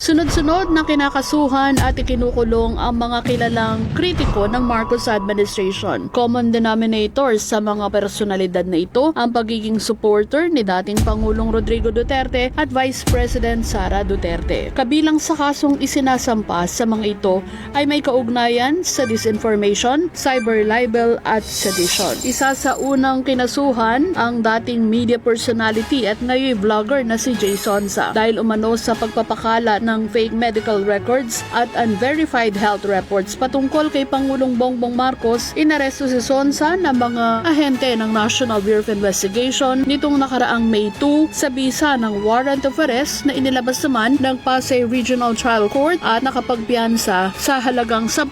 Sunod-sunod na kinakasuhan at ikinukulong ang mga kilalang kritiko ng Marcos administration. Common denominator sa mga personalidad na ito ang pagiging supporter ni dating Pangulong Rodrigo Duterte at Vice President Sara Duterte. Kabilang sa kasong isinasampa sa mga ito ay may kaugnayan sa disinformation, cyber libel at sedition. Isa sa unang kinasuhan ang dating media personality at ngayon vlogger na si Jay Sonsa dahil umano sa pagpapakala ng fake medical records at unverified health reports patungkol kay Pangulong Bongbong Marcos. Inaresto si Sonsa ng mga ahente ng National Bureau of Investigation nitong nakaraang May 2 sa bisa ng warrant of arrest na inilabas naman ng Pasay Regional Trial Court at nakapagpiyansa sa halagang 10,000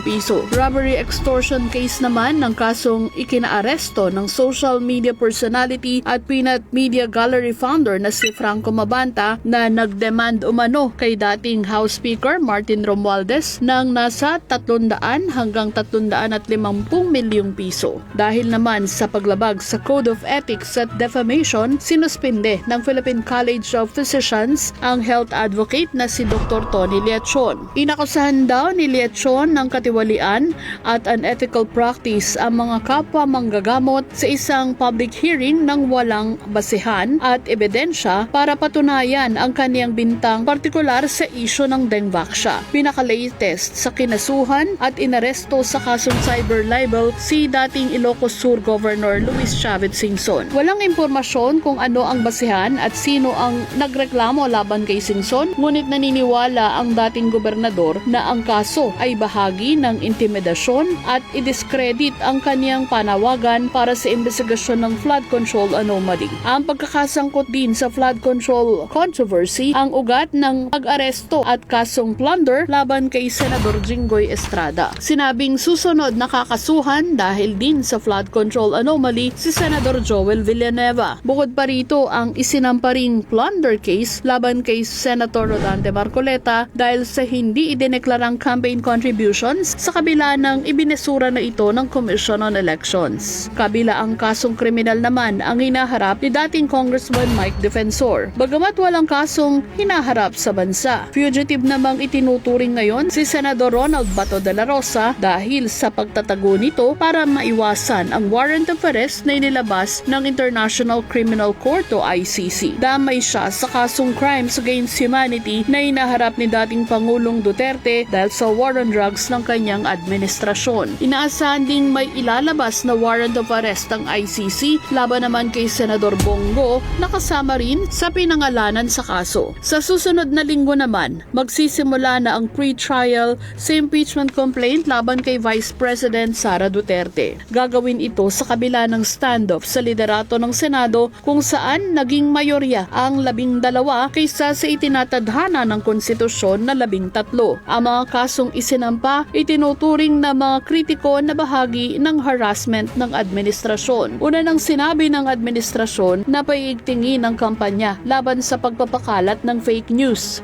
piso. Robbery extortion case naman ng kasong ikinaaresto ng social media personality at Peanut Media Gallery founder na si Franco Mabanta na nagdemand umano kay dating House Speaker Martin Romualdez ng nasa 300 hanggang 350 milyong piso. Dahil naman sa paglabag sa Code of Ethics at defamation, sinuspinde ng Philippine College of Physicians ang health advocate na si Dr. Tony Liachon. Inakusahan daw ni Liachon ng katiwalian at unethical practice ang mga kapwa manggagamot sa isang public hearing ng walang basehan at ebidensya para patunayan ang kaniyang bintang partikular sa isyu ng Dengvaxia. Pinaka-latest sa kinasuhan at inaresto sa kasong cyber libel si dating Ilocos Sur Governor Luis Chavez Singson. Walang impormasyon kung ano ang basehan at sino ang nagreklamo laban kay Singson, ngunit naniniwala ang dating gobernador na ang kaso ay bahagi ng intimidasyon at i-discredit ang kaniyang panawagan para sa investigasyon ng flood control anomaly. Ang pagkakasangkot din sa flood control controversy ang ugat ng pag-aresto at kasong plunder laban kay Senador Jinggoy Estrada. Sinabing susunod na kakasuhan dahil din sa flood control anomaly si Senador Joel Villanueva. Bukod pa rito ang isinamparing plunder case laban kay Senator Rodante Marcoleta dahil sa hindi idineklarang campaign contributions sa kabila ng ibinesura na ito ng Commission on Elections. Kabila ang kasong kriminal naman ang hinaharap ni dating Congressman Mike Defensor. Bagamat walang kasong hinaharap sa bansa, fugitive namang itinuturing ngayon si Senador Ronald Bato de la Rosa dahil sa pagtatago nito para maiwasan ang warrant of arrest na inilabas ng International Criminal Court o ICC. Damay siya sa kasong crimes against humanity na hinaharap ni dating Pangulong Duterte dahil sa war on drugs ng kanyang administrasyon. Inaasahan ding may ilalabas na warrant of arrest ang ICC laban naman kay Senador Bongo na kasama rin sa pinangalanan sa kaso. Sa susunod na linggo naman, magsisimula na ang pre-trial sa impeachment complaint laban kay Vice President Sara Duterte. Gagawin ito sa kabila ng standoff sa liderato ng Senado kung saan naging mayorya ang 12 kaysa sa itinatadhana ng konstitusyon na 13. Ang mga kasong isinampa itinuturing na mga kritiko na bahagi ng harassment ng administrasyon. Una nang sinabi ng administrasyon na paiigtingin ang kampanya laban sa pagpapakalat ng fake news.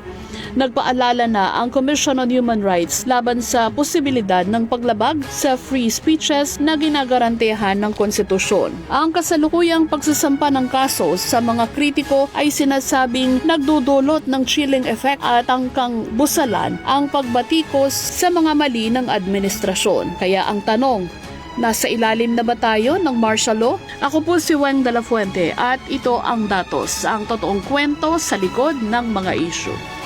Nagpaalala na ang Commission on Human Rights laban sa posibilidad ng paglabag sa free speeches na ginagarantehan ng konstitusyon. Ang kasalukuyang pagsasampa ng kaso sa mga kritiko ay sinasabing nagdudulot ng chilling effect at angkang busalan ang pagbatikos sa mga mali ng administrasyon. Kaya ang tanong, nasa ilalim na ba tayo ng martial law? Ako po si Weng de la Fuente at ito ang datos, ang totoong kwento sa likod ng mga issue.